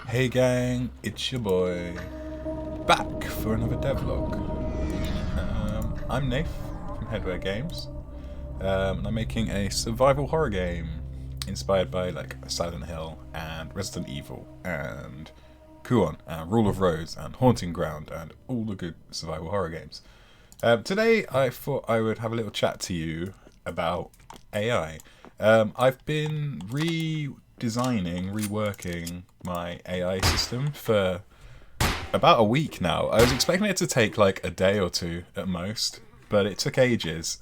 Hey gang, it's your boy, back for another devlog. I'm Nath from Headwear Games, and I'm making a survival horror game inspired by like Silent Hill and Resident Evil and Kuon and Rule of Rose and Haunting Ground and all the good survival horror games. Today I thought I would have a little chat to you about AI. I've been reworking my AI system for about a week now. I was expecting it to take like a day or two at most, but it took ages.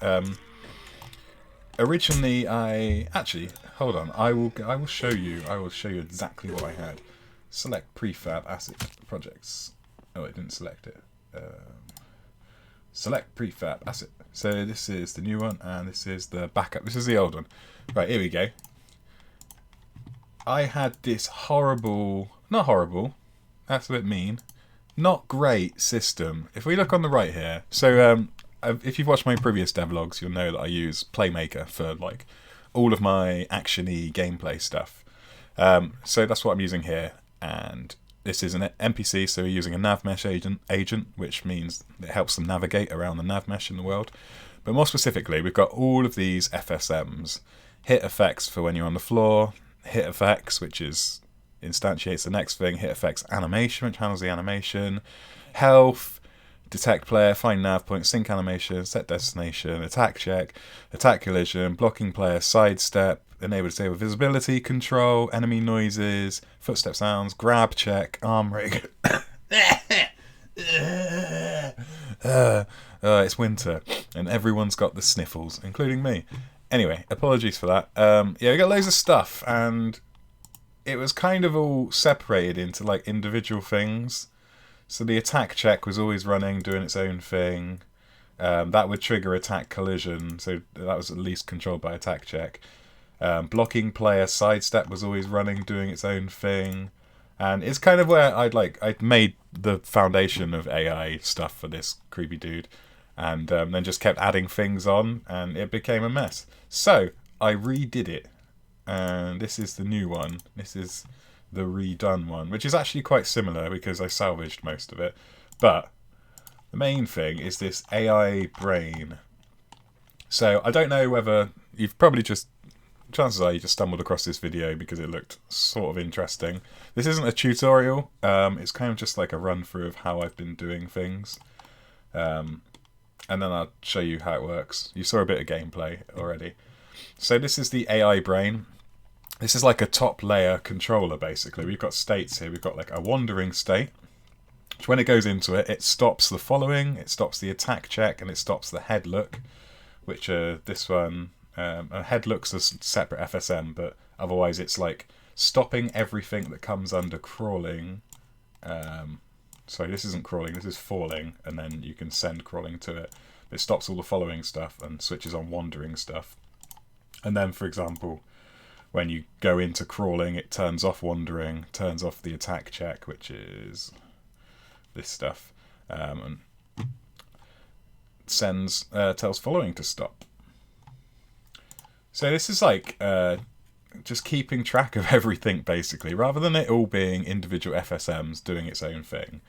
Originally, hold on. I will show you. I will show you exactly what I had. Select prefab asset projects. Oh, it didn't select it. Select prefab asset. So this is the new one, and this is the backup. This is the old one. Right, here we go. I had this not horrible, that's a bit mean, not great system. If we look on the right here, so if you've watched my previous devlogs, you'll know that I use Playmaker for like all of my action-y gameplay stuff. So that's what I'm using here, and this is an NPC, so we're using a nav mesh agent, which means it helps them navigate around the nav mesh in the world. But more specifically, we've got all of these FSMs, hit effects for when you're on the floor, hit effects, which is instantiates the next thing, hit effects animation, which handles the animation, health, detect player, find nav point, sync animation, set destination, attack check, attack collision, blocking player, sidestep, enable disable visibility, control, enemy noises, footstep sounds, grab check, arm rig. It's winter and everyone's got the sniffles, including me. Anyway, apologies for that. Yeah, we got loads of stuff, and it was kind of all separated into like individual things. So the attack check was always running, doing its own thing. That would trigger attack collision, so that was at least controlled by attack check. Blocking player sidestep was always running, doing its own thing. And it's kind of where I'd made the foundation of AI stuff for this creepy dude. And then just kept adding things on, and it became a mess. So I redid it, and this is the new one. This is the redone one, which is actually quite similar because I salvaged most of it. But the main thing is this AI brain. So I don't know whether you've probably just, chances are you just stumbled across this video because it looked sort of interesting. This isn't a tutorial. It's kind of just like a run through of how I've been doing things. And then I'll show you how it works. You saw a bit of gameplay already. So this is the AI brain. This is like a top layer controller, basically. We've got states here. We've got like a wandering state, which when it goes into it, it stops the following, it stops the attack check, and it stops the head look, which this one, a head look's a separate FSM, but otherwise it's like stopping everything that comes under crawling. Sorry, this isn't crawling, this is falling, and then you can send crawling to it. It stops all the following stuff and switches on wandering stuff. And then, for example, when you go into crawling, it turns off wandering, turns off the attack check, which is this stuff, and tells following to stop. So this is like just keeping track of everything, basically, rather than it all being individual FSMs doing its own thing.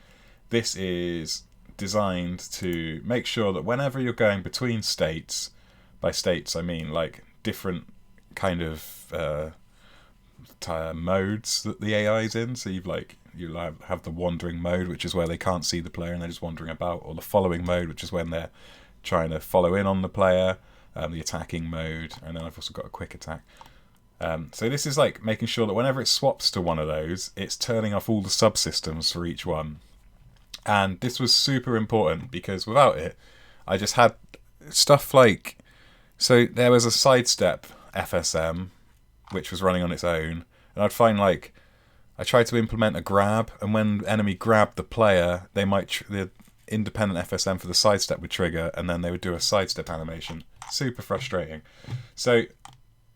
This is designed to make sure that whenever you're going between states, by states I mean like different kind of modes that the AI is in. So you have the wandering mode, which is where they can't see the player and they're just wandering about, or the following mode, which is when they're trying to follow in on the player, the attacking mode, and then I've also got a quick attack. So this is like making sure that whenever it swaps to one of those, it's turning off all the subsystems for each one. And this was super important because without it, I just had stuff like, so there was a sidestep FSM, which was running on its own, and I'd find like, I tried to implement a grab, and when the enemy grabbed the player, they might, the independent FSM for the sidestep would trigger, and then they would do a sidestep animation. Super frustrating. So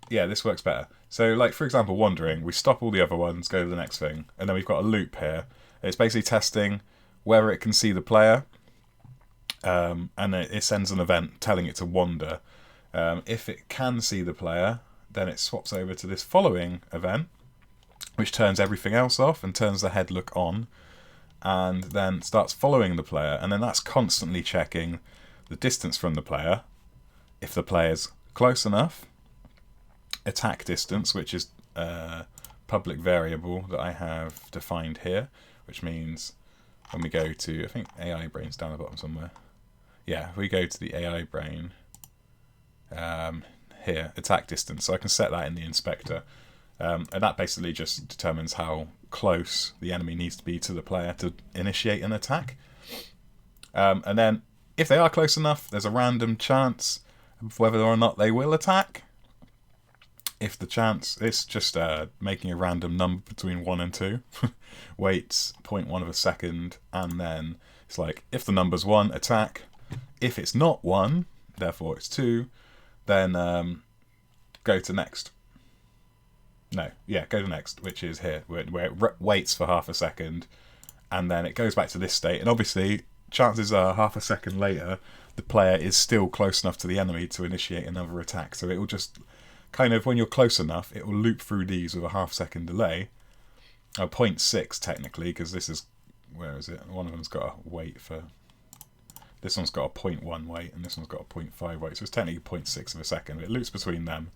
yeah, this works better. So like, for example, wandering, we stop all the other ones, go to the next thing, and then we've got a loop here. It's basically testing whether it can see the player, and it sends an event telling it to wander. If it can see the player, then it swaps over to this following event, which turns everything else off and turns the head look on, and then starts following the player, and then that's constantly checking the distance from the player. If the player's close enough, attack distance, which is a public variable that I have defined here, which means when we go to, I think AI brain's down the bottom somewhere. Yeah, if we go to the AI brain, here, attack distance, so I can set that in the inspector. And that basically just determines how close the enemy needs to be to the player to initiate an attack. And then if they are close enough, there's a random chance of whether or not they will attack. If the chance, it's just making a random number between 1 and 2. Waits 0.1 of a second, and then it's like, if the number's 1, attack. If it's not 1, therefore it's 2, then go to next. No, yeah, go to next, which is here, where it waits for half a second, and then it goes back to this state. And obviously, chances are half a second later, the player is still close enough to the enemy to initiate another attack. So it will just kind of, when you're close enough, it will loop through these with a half-second delay. 0.6 technically, because this is, where is it? One of them's got a wait for, this one's got a 0.1 wait, and this one's got a 0.5 wait. So it's technically 0.6 of a second. It loops between them,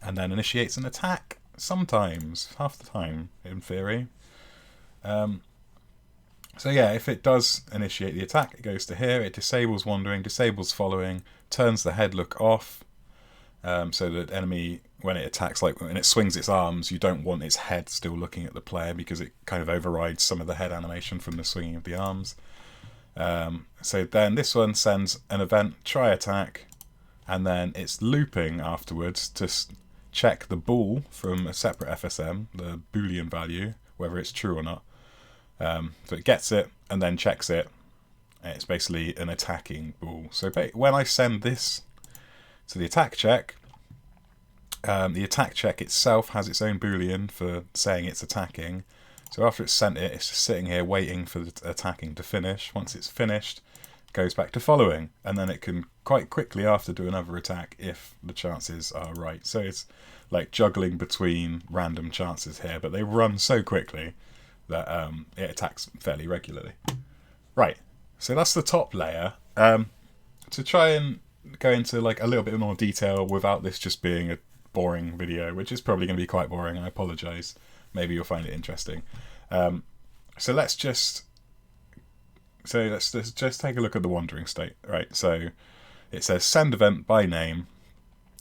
and then initiates an attack, sometimes, half the time, in theory. So yeah, if it does initiate the attack, it goes to here, it disables wandering, disables following, turns the head look off, so that enemy, when it attacks, like when it swings its arms, you don't want its head still looking at the player, because it kind of overrides some of the head animation from the swinging of the arms. So then this one sends an event, try attack, and then it's looping afterwards to check the bool from a separate FSM, the Boolean value, whether it's true or not. So it gets it and then checks it. And it's basically an attacking bool. So when I send this to the attack check itself has its own Boolean for saying it's attacking. So after it's sent it, it's just sitting here waiting for the attacking to finish. Once it's finished, it goes back to following, and then it can quite quickly after do another attack if the chances are right. So it's like juggling between random chances here, but they run so quickly that it attacks fairly regularly. Right, so that's the top layer. To try and go into like a little bit more detail without this just being a boring video, which is probably going to be quite boring, I apologise. Maybe you'll find it interesting. So let's just take a look at the wandering state, right? So it says send event by name,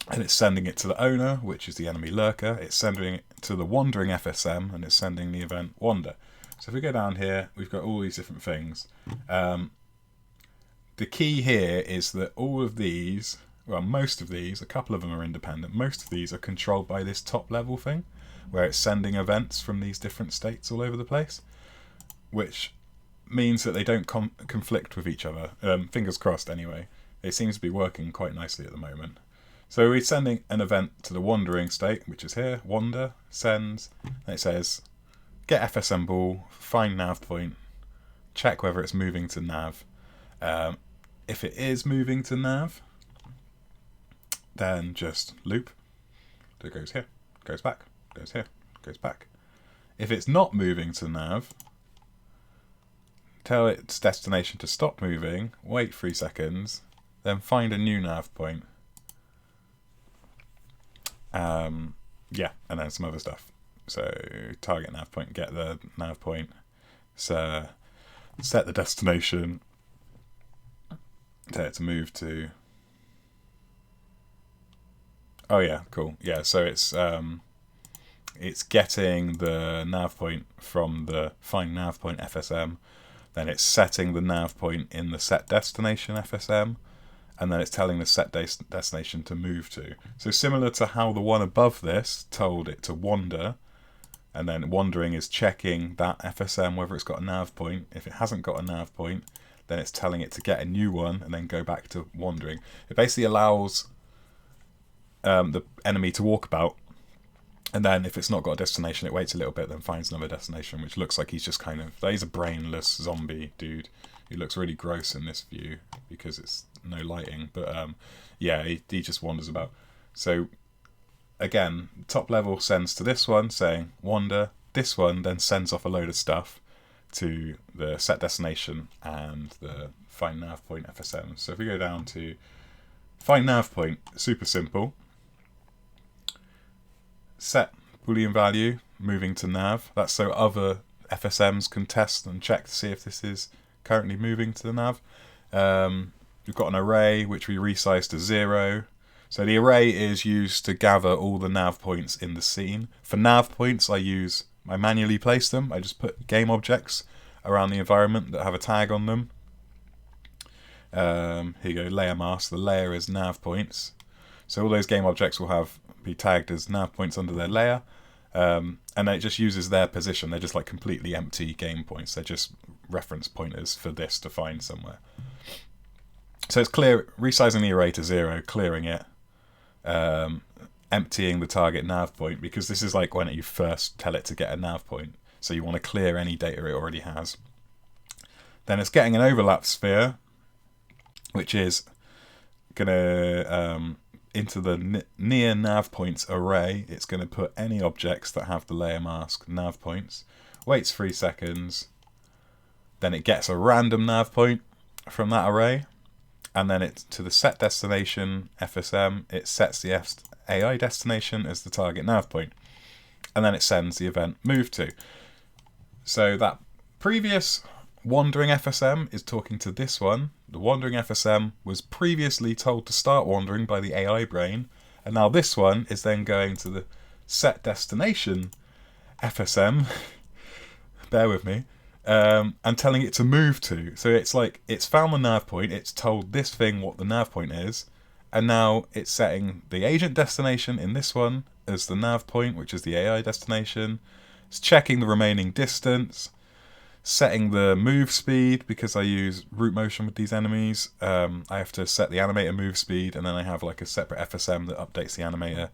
and it's sending it to the owner, which is the enemy lurker. It's sending it to the wandering FSM, and it's sending the event wander. So if we go down here, we've got all these different things. The key here is that all of these, well, most of these, a couple of them are independent. Most of these are controlled by this top level thing, where it's sending events from these different states all over the place, which means that they don't conflict with each other. Fingers crossed anyway. It seems to be working quite nicely at the moment. So we're sending an event to the wandering state, which is here, wander, sends, and it says get FSM bool, find nav point, check whether it's moving to nav. If it is moving to nav, then just loop. So it goes here, goes back, goes here, goes back. If it's not moving to nav, tell its destination to stop moving, wait 3 seconds, then find a new nav point. Yeah, and then some other stuff. So target nav point, get the nav point, so set the destination, tell it to move to. Oh yeah, cool. Yeah, so it's getting the nav point from the find nav point FSM, then it's setting the nav point in the set destination FSM, and then it's telling the set destination to move to. So similar to how the one above this told it to wander, and then wandering is checking that FSM whether it's got a nav point. If it hasn't got a nav point, then it's telling it to get a new one and then go back to wandering. It basically allows the enemy to walk about, and then if it's not got a destination, it waits a little bit, then finds another destination, which looks like he's just kind of, he's a brainless zombie dude. He looks really gross in this view because it's no lighting, but yeah, he just wanders about. So again, top level sends to this one saying wander. This one then sends off a load of stuff to the set destination and the find nav point FSM. So if we go down to find nav point, super simple. Set Boolean value, moving to nav. That's so other FSMs can test and check to see if this is currently moving to the nav. We've got an array which we resize to 0. So the array is used to gather all the nav points in the scene. For nav points, I manually place them. I just put game objects around the environment that have a tag on them. Here you go, layer mask. The layer is nav points. So all those game objects will be tagged as nav points under their layer. And then it just uses their position. They're just like completely empty game points. They're just reference pointers for this to find somewhere. So it's resizing the array to 0, clearing it, emptying the target nav point, because this is like when you first tell it to get a nav point. So you want to clear any data it already has. Then it's getting an overlap sphere, which is going to, into the near nav points array, it's going to put any objects that have the layer mask nav points, waits 3 seconds, then it gets a random nav point from that array, and then it's to the set destination FSM, it sets the AI destination as the target nav point, and then it sends the event move to. So that previous wandering FSM is talking to this one. The wandering FSM was previously told to start wandering by the AI brain, and now this one is then going to the set destination FSM, bear with me, and telling it to move to. So it's like, it's found the nav point, it's told this thing what the nav point is, and now it's setting the agent destination in this one as the nav point, which is the AI destination. It's checking the remaining distance, setting the move speed, because I use root motion with these enemies. I have to set the animator move speed, and then I have like a separate FSM that updates the animator.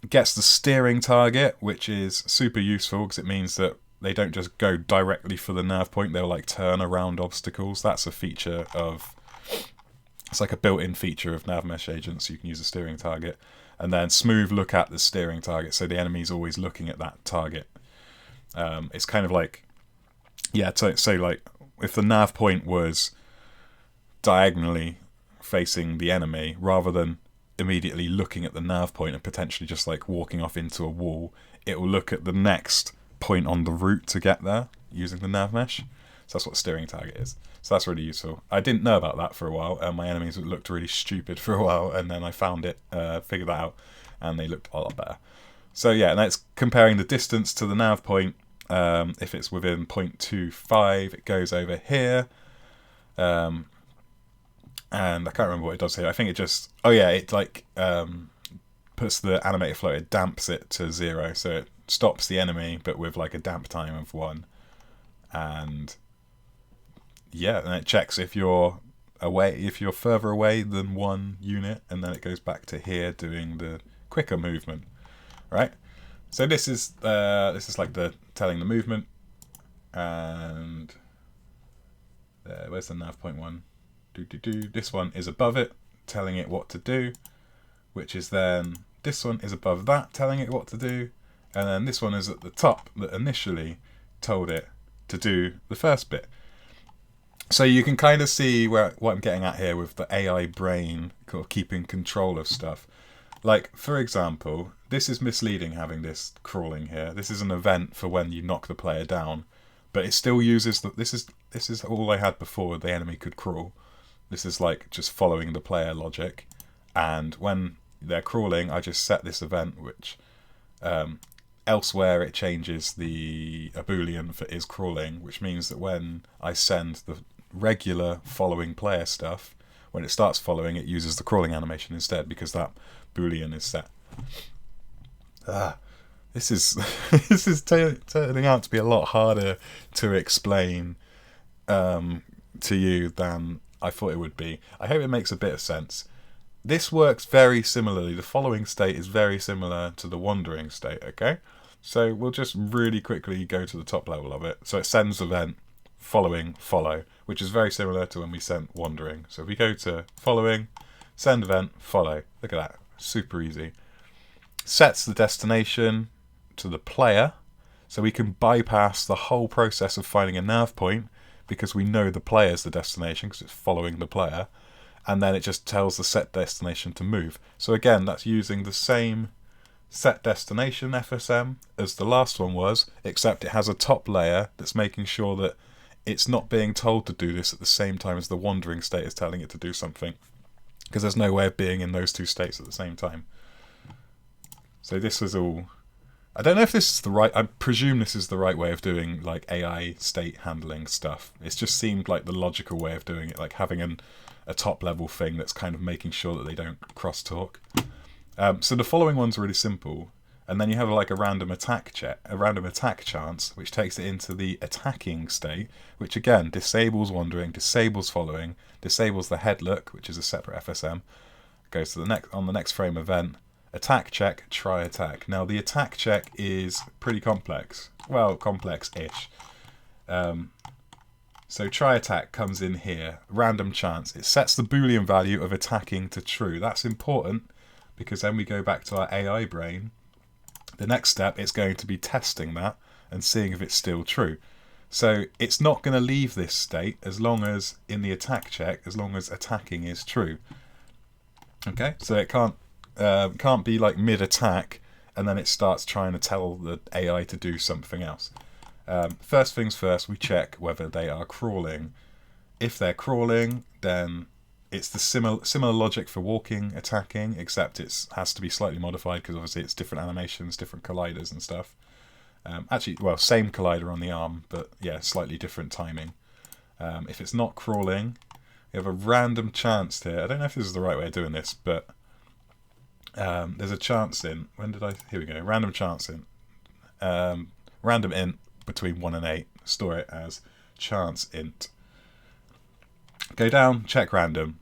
Gets the steering target, which is super useful because it means that they don't just go directly for the nav point, they'll like turn around obstacles. That's a feature of, it's like a built-in feature of nav mesh agents. You can use a steering target, and then smooth look at the steering target, so the enemy's always looking at that target. It's kind of like, yeah, so like if the nav point was diagonally facing the enemy, rather than immediately looking at the nav point and potentially just like walking off into a wall, it will look at the next point on the route to get there using the nav mesh. So that's what steering target is. So that's really useful. I didn't know about that for a while, and my enemies looked really stupid for a while, and then I found it, figured that out, and they looked a lot better. So yeah, and that's comparing the distance to the nav point. If it's within 0.25, it goes over here. And I can't remember what it does here. I think it just, oh yeah, it like puts the animated float, it damps it to 0, so it stops the enemy, but with like a damp time of 1. And yeah, and it checks if you're further away than 1 unit, and then it goes back to here doing the quicker movement, right? So this is like the telling the movement, and where's the nav point one? This one is above it, telling it what to do, which is then this one is above that, telling it what to do, and then this one is at the top that initially told it to do the first bit. So you can kind of see what I'm getting at here with the AI brain kind of keeping control of stuff. Like, for example, this is misleading having this crawling here. This is an event for when you knock the player down, but it still uses this is all I had before the enemy could crawl. This is like just following the player logic, and when they're crawling, I just set this event, which elsewhere it changes a boolean for is crawling, which means that when I send the regular following player stuff, when it starts following, it uses the crawling animation instead, because that boolean is set. This is turning out to be a lot harder to explain to you than I thought it would be. I hope it makes a bit of sense. This works very similarly. The following state is very similar to the wandering state, okay? So we'll just really quickly go to the top level of it. So it sends event, following, follow, which is very similar to when we sent wandering. So if we go to following, send event, follow. Look at that, super easy. sets the destination to the player, so we can bypass the whole process of finding a nav point because we know the player's the destination because it's following the player, and then it just tells the set destination to move. So again, that's using the same set destination FSM as the last one was, except it has a top layer that's making sure that it's not being told to do this at the same time as the wandering state is telling it to do something, because there's no way of being in those two states at the same time. So this was all... I don't know if this is the right... I presume this is the right way of doing like AI state handling stuff. It's just seemed like the logical way of doing it, like having a top level thing that's kind of making sure that they don't crosstalk. So the following one's really simple, and then you have like a random attack chance, which takes it into the attacking state, which again disables wandering, disables following, disables the head look, which is a separate FSM. Goes to the next frame event. Attack check, try attack. Now the attack check is pretty complex. Well, complex-ish. So try attack comes in here. Random chance. It sets the Boolean value of attacking to true. That's important because then we go back to our AI brain. The next step is going to be testing that and seeing if it's still true. So it's not going to leave this state as long as in the attack check, as long as attacking is true. Okay, so it can't be like mid-attack and then it starts trying to tell the AI to do something else. First things first, we check whether they are crawling. If they're crawling, then it's the similar logic for walking, attacking, except it has to be slightly modified because obviously it's different animations, different colliders and stuff. Actually, well, same collider on the arm, but yeah, slightly different timing. If it's not crawling, we have a random chance here. I don't know if this is the right way of doing this, but there's a chance in. Here we go. Random chance in. Random int between 1 and 8. Store it as chance int. Go down, check random.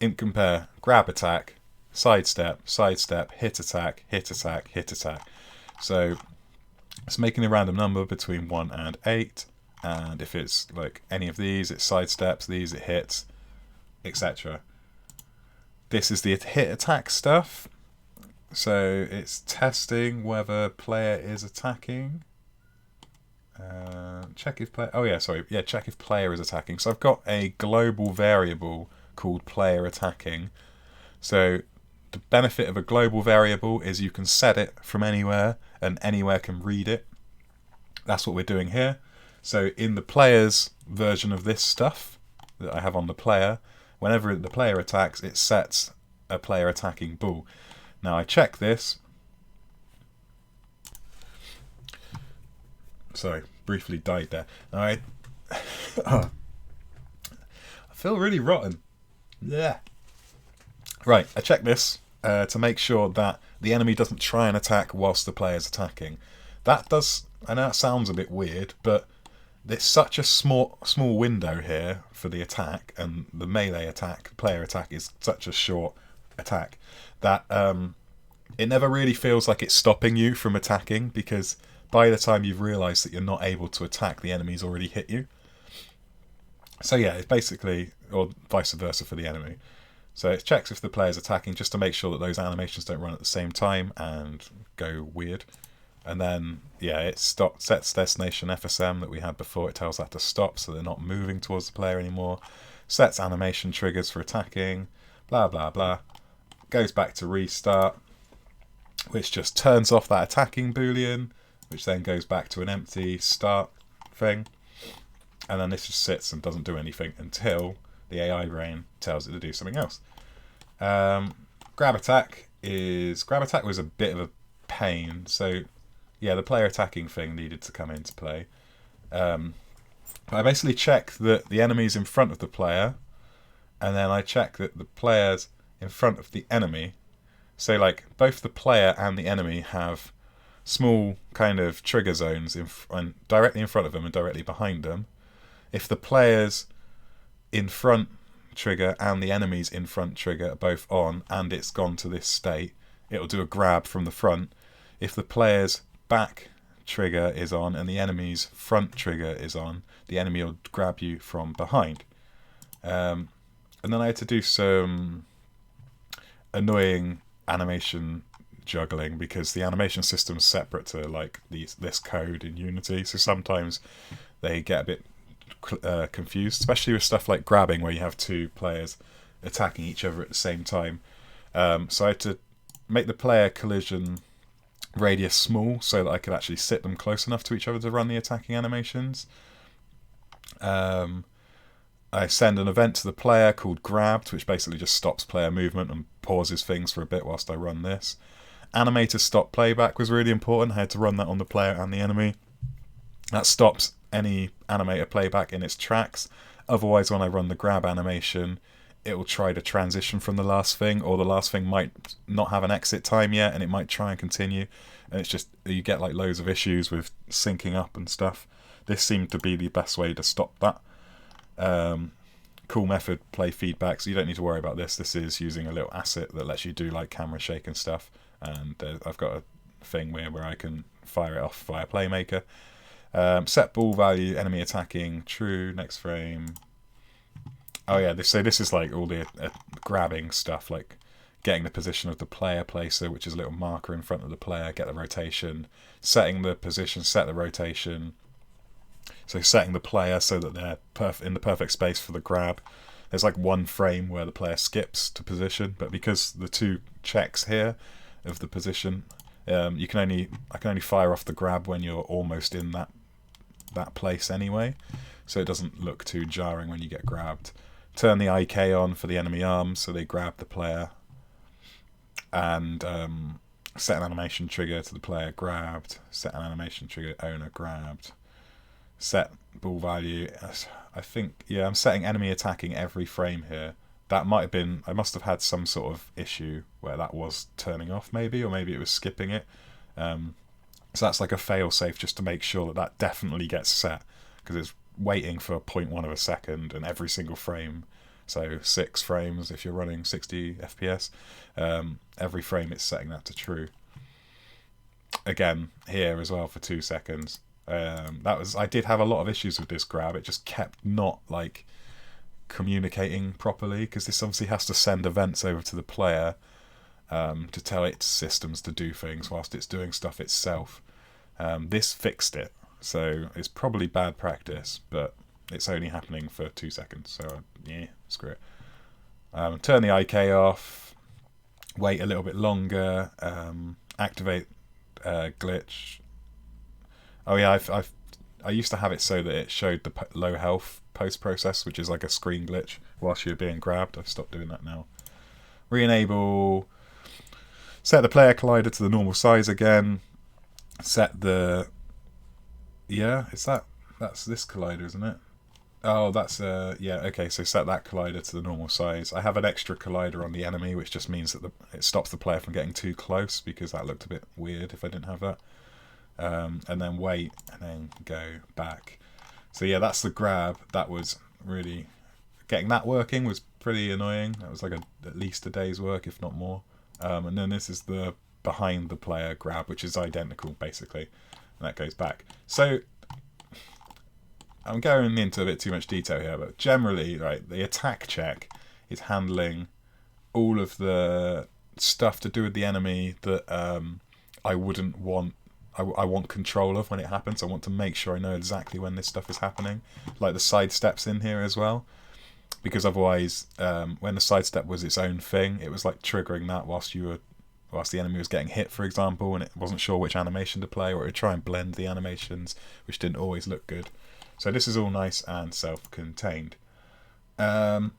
Int compare, grab attack, sidestep, hit attack, hit attack, hit attack. So it's making a random number between 1 and 8. And if it's like any of these, it sidesteps, these it hits, etc. This is the hit attack stuff. So it's testing whether player is attacking. Check if player. Oh yeah, sorry. Yeah, check if player is attacking. So I've got a global variable called player attacking. So the benefit of a global variable is you can set it from anywhere, and anywhere can read it. That's what we're doing here. So in the player's version of this stuff that I have on the player, whenever the player attacks, it sets a player attacking bool. Now I check this. Sorry, briefly died there. I feel really rotten. Yeah. Right, I check this to make sure that the enemy doesn't try and attack whilst the player's attacking. That does, I know that sounds a bit weird, but there's such a small window here for the attack, and the melee attack, player attack, is such a short attack that it never really feels like it's stopping you from attacking, because by the time you've realised that you're not able to attack, the enemy's already hit you. So yeah, it's basically, or vice versa for the enemy. So it checks if the player's attacking just to make sure that those animations don't run at the same time and go weird. And then, yeah, it sets destination FSM that we had before. It tells that to stop so they're not moving towards the player anymore. Sets animation triggers for attacking, blah, blah, blah. Goes back to restart, which just turns off that attacking boolean, which then goes back to an empty start thing. And then this just sits and doesn't do anything until the AI brain tells it to do something else. Grab attack was a bit of a pain. So yeah, the player attacking thing needed to come into play. But I basically check that the enemy's in front of the player, and then I check that the player's in front of the enemy. So like both the player and the enemy have small kind of trigger zones directly in front of them and directly behind them. If the player's in front trigger and the enemy's in front trigger are both on and it's gone to this state, it'll do a grab from the front. If the player's back trigger is on and the enemy's front trigger is on, the enemy will grab you from behind. And then I had to do some annoying animation juggling because the animation system's separate to like this code in Unity, so sometimes they get a bit confused, especially with stuff like grabbing where you have two players attacking each other at the same time. So I had to make the player collision radius small so that I could actually sit them close enough to each other to run the attacking animations. I send an event to the player called grabbed, which basically just stops player movement and pauses things for a bit whilst I run this. Animator stop playback was really important. I had to run that on the player and the enemy. That stops any animator playback in its tracks. Otherwise, when I run the grab animation, it will try to transition from the last thing, or the last thing might not have an exit time yet, and it might try and continue. And it's just, you get like loads of issues with syncing up and stuff. This seemed to be the best way to stop that. Cool method, play feedback, so you don't need to worry about this. This is using a little asset that lets you do like camera shake and stuff, and I've got a thing where I can fire it off via Playmaker. Set ball value, enemy attacking, true, next frame. Oh yeah, so this is like all the grabbing stuff, like getting the position of the player placer, which is a little marker in front of the player, get the rotation, setting the position, set the rotation. So setting the player so that they're in the perfect space for the grab. There's like one frame where the player skips to position, but because the two checks here of the position, I can only fire off the grab when you're almost in that place anyway, so it doesn't look too jarring when you get grabbed. Turn the IK on for the enemy arms so they grab the player, and set an animation trigger to the player grabbed, set an animation trigger owner grabbed. Set ball value, I think, yeah, I'm setting enemy attacking every frame here. That might have been, I must have had some sort of issue where that was turning off maybe, or maybe it was skipping it. So that's like a fail safe just to make sure that definitely gets set, because it's waiting for 0.1 of a second and every single frame. So 6 frames if you're running 60 FPS. Every frame it's setting that to true. Again, here as well for 2 seconds. I did have a lot of issues with this grab. It just kept not like communicating properly, because this obviously has to send events over to the player to tell its systems to do things whilst it's doing stuff itself. This fixed it, so it's probably bad practice, but it's only happening for 2 seconds, so yeah, screw it. Turn the IK off, wait a little bit longer, activate glitch. Oh yeah, I used to have it so that it showed the low health post-process, which is like a screen glitch whilst you're being grabbed. I've stopped doing that now. Re-enable. Set the player collider to the normal size again. Set the... Yeah, that's this collider, isn't it? Oh, that's... yeah, okay, so set that collider to the normal size. I have an extra collider on the enemy, which just means that it stops the player from getting too close, because that looked a bit weird if I didn't have that. And then wait, and then go back. So yeah, that's the grab. That was really... Getting that working was pretty annoying. That was like at least a day's work, if not more. And then this is the behind the player grab, which is identical, basically. And that goes back. So I'm going into a bit too much detail here, but generally, right, the attack check is handling all of the stuff to do with the enemy that I wouldn't want. I want control of when it happens. I want to make sure I know exactly when this stuff is happening. Like the sidesteps in here as well. Because otherwise, when the sidestep was its own thing, it was like triggering that whilst the enemy was getting hit, for example, and it wasn't sure which animation to play, or it would try and blend the animations, which didn't always look good. So this is all nice and self-contained. If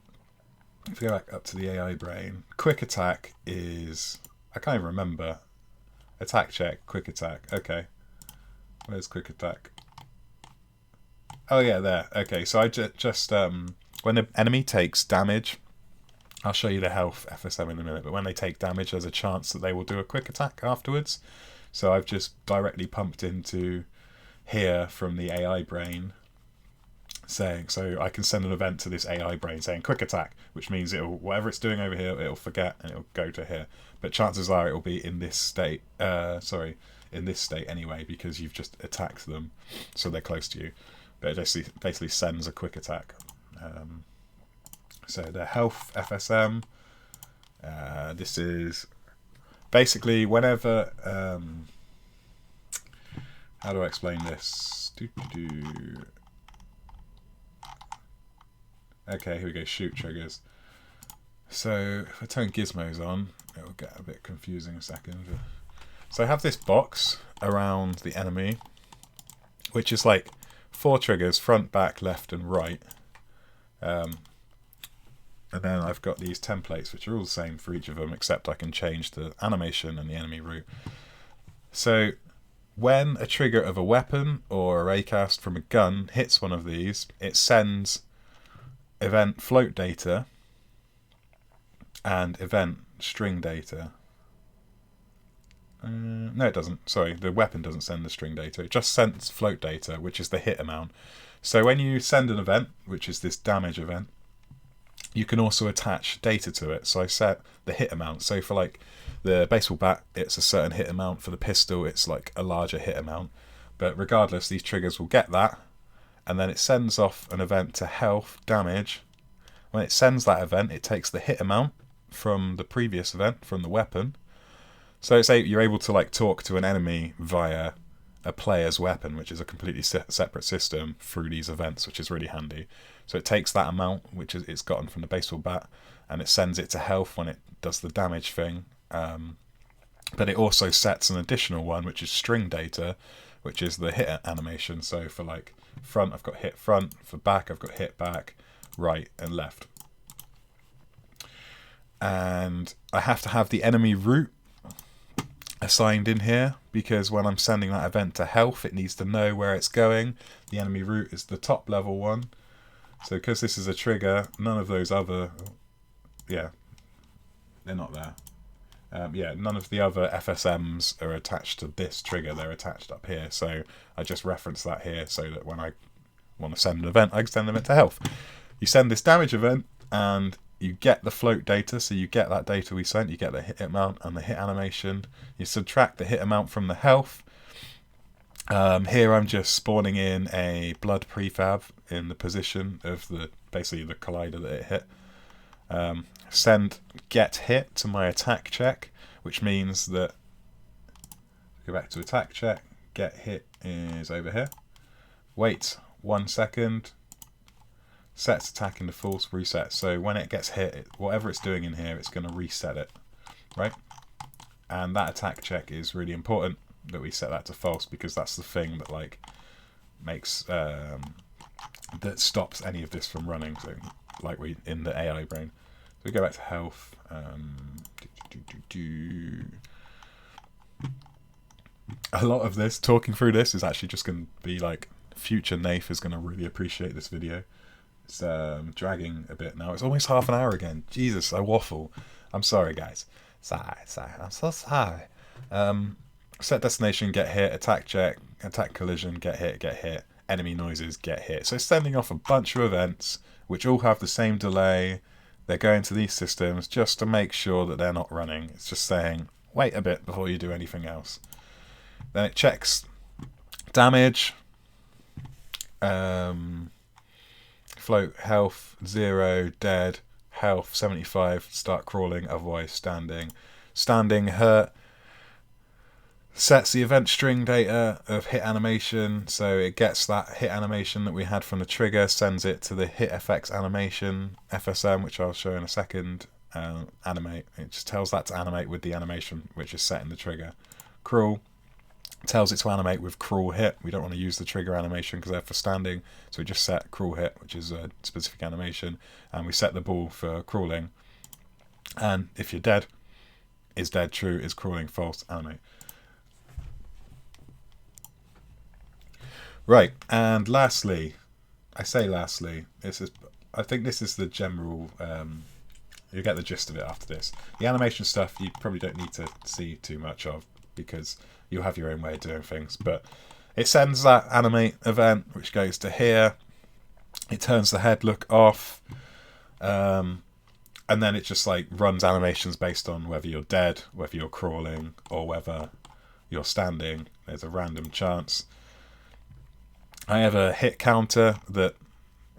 we go back up to the AI brain, quick attack is... I can't even remember. Attack check, quick attack. Okay. Where's quick attack? Oh yeah, there. Okay, so I just when the enemy takes damage, I'll show you the health FSM in a minute, but when they take damage, there's a chance that they will do a quick attack afterwards. So I've just directly pumped into here from the AI brain, saying, so I can send an event to this AI brain saying quick attack, which means it'll, whatever it's doing over here, it'll forget and it'll go to here. But chances are it'll be in this state, in this state anyway, because you've just attacked them, so they're close to you. But it basically sends a quick attack. So the health FSM, this is basically whenever how do I explain this? Okay, here we go, shoot triggers. So if I turn gizmos on, it will get a bit confusing a second. So I have this box around the enemy, which is like 4 triggers, front, back, left and right. And then I've got these templates which are all the same for each of them, except I can change the animation and the enemy route. So when a trigger of a weapon or a raycast from a gun hits one of these, it sends event float data and event string data. No, it doesn't. Sorry, the weapon doesn't send the string data. It just sends float data, which is the hit amount. So when you send an event, which is this damage event, you can also attach data to it. So I set the hit amount. So for like the baseball bat, it's a certain hit amount. For the pistol, it's like a larger hit amount. But regardless, these triggers will get that. And then it sends off an event to health, damage. When it sends that event, it takes the hit amount from the previous event, from the weapon. So say you're able to like talk to an enemy via a player's weapon, which is a completely separate system through these events, which is really handy. So it takes that amount, which is it's gotten from the baseball bat, and it sends it to health when it does the damage thing. But it also sets an additional one, which is string data, which is the hit animation. So for like front, I've got hit front. For back, I've got hit back, right and left. And I have to have the enemy route assigned in here, because when I'm sending that event to health, it needs to know where it's going. The enemy route is the top level one. So because this is a trigger, none of those other, yeah, they're not there. Yeah, none of the other FSMs are attached to this trigger, they're attached up here. So I just reference that here so that when I want to send an event, I can send them to health. You send this damage event and you get the float data, so you get that data we sent, you get the hit amount and the hit animation. You subtract the hit amount from the health. Here I'm just spawning in a blood prefab in the position of the basically the collider that it hit. Send get hit to my attack check, which means that go back to attack check, get hit is over here. Wait 1 second. Sets attack into false, reset. So when it gets hit, whatever it's doing in here, it's going to reset it, right? And that attack check is really important that we set that to false, because that's the thing that like makes that stops any of this from running. So like we in the AI brain. So we go back to health. A lot of this talking through this is actually just going to be like future Nath is going to really appreciate this video. It's dragging a bit now. It's almost half an hour again. Jesus, I waffle. I'm sorry, guys. Sorry. I'm so sorry. Set destination, get hit. Attack check, attack collision, get hit. Enemy noises, get hit. So it's sending off a bunch of events which all have the same delay. They're going to these systems just to make sure that they're not running. It's just saying, wait a bit before you do anything else. Then it checks damage. Float, health, 0, dead, health, 75, start crawling, otherwise standing. Standing, hurt. Sets the event string data of hit animation, so it gets that hit animation that we had from the trigger, sends it to the hit FX animation, FSM, which I'll show in a second, animate. It just tells that to animate with the animation which is set in the trigger. Crawl. Tells it to animate with crawl hit. We don't want to use the trigger animation because they're for standing, so we just set crawl hit, which is a specific animation, and we set the ball for crawling. And if you're dead, is dead true, is crawling false, animate. Right, and lastly, I think this is the general, you get the gist of it after this. The animation stuff you probably don't need to see too much of, because you'll have your own way of doing things, but it sends that animate event which goes to here. It turns the head look off, and then it just like runs animations based on whether you're dead, whether you're crawling, or whether you're standing. There's a random chance. I have a hit counter that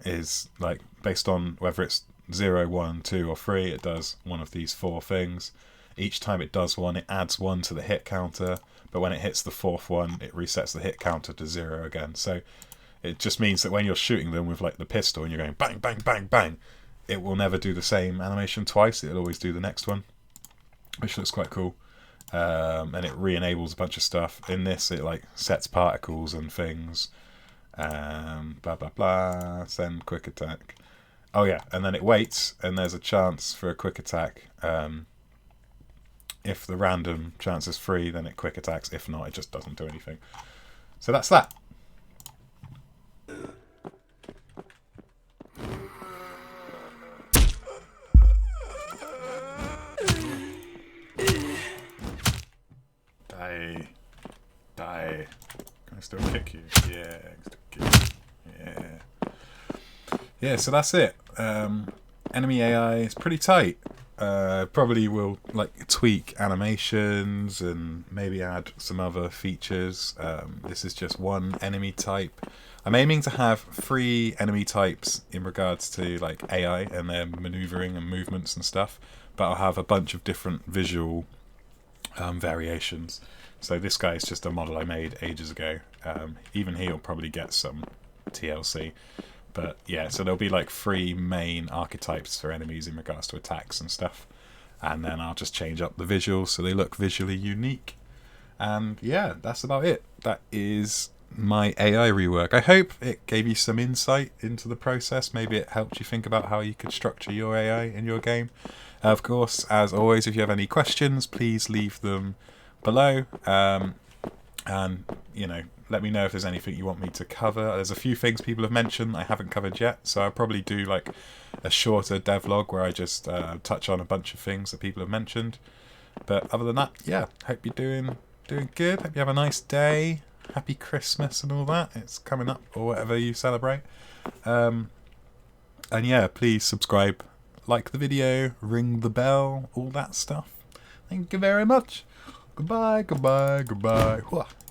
is like based on whether it's 0, 1, 2 or 3. It does one of these 4 things. Each time it does one, it adds 1 to the hit counter, but when it hits the 4th one, it resets the hit counter to 0 again. So it just means that when you're shooting them with like the pistol and you're going bang, bang, bang, bang, it will never do the same animation twice. It'll always do the next one, which looks quite cool. And it re-enables a bunch of stuff. In this, it like sets particles and things. Blah blah blah. Send quick attack. Oh yeah, and then it waits, and there's a chance for a quick attack. If the random chance is free, then it quick attacks. If not, it just doesn't do anything. So that's that. Die. Die. Can I still kick you? Yeah, I can still kick you. Yeah. Yeah, so that's it. Enemy AI is pretty tight. Probably will like tweak animations and maybe add some other features. This is just one enemy type. I'm aiming to have 3 enemy types in regards to like AI and their maneuvering and movements and stuff, but I'll have a bunch of different visual variations. So this guy is just a model I made ages ago. Even he'll probably get some TLC. But yeah, so there'll be like 3 main archetypes for enemies in regards to attacks and stuff. And then I'll just change up the visuals so they look visually unique. And yeah, that's about it. That is my AI rework. I hope it gave you some insight into the process. Maybe it helped you think about how you could structure your AI in your game. Of course, as always, if you have any questions, please leave them below. And, you know, let me know if there's anything you want me to cover. There's a few things people have mentioned I haven't covered yet, so I'll probably do like a shorter devlog where I just touch on a bunch of things that people have mentioned. But other than that, yeah, hope you're doing good. Hope you have a nice day. Happy Christmas and all that. It's coming up, or whatever you celebrate. And yeah, please subscribe, like the video, ring the bell, all that stuff. Thank you very much. Goodbye, goodbye, goodbye.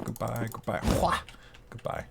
Goodbye, goodbye. Goodbye.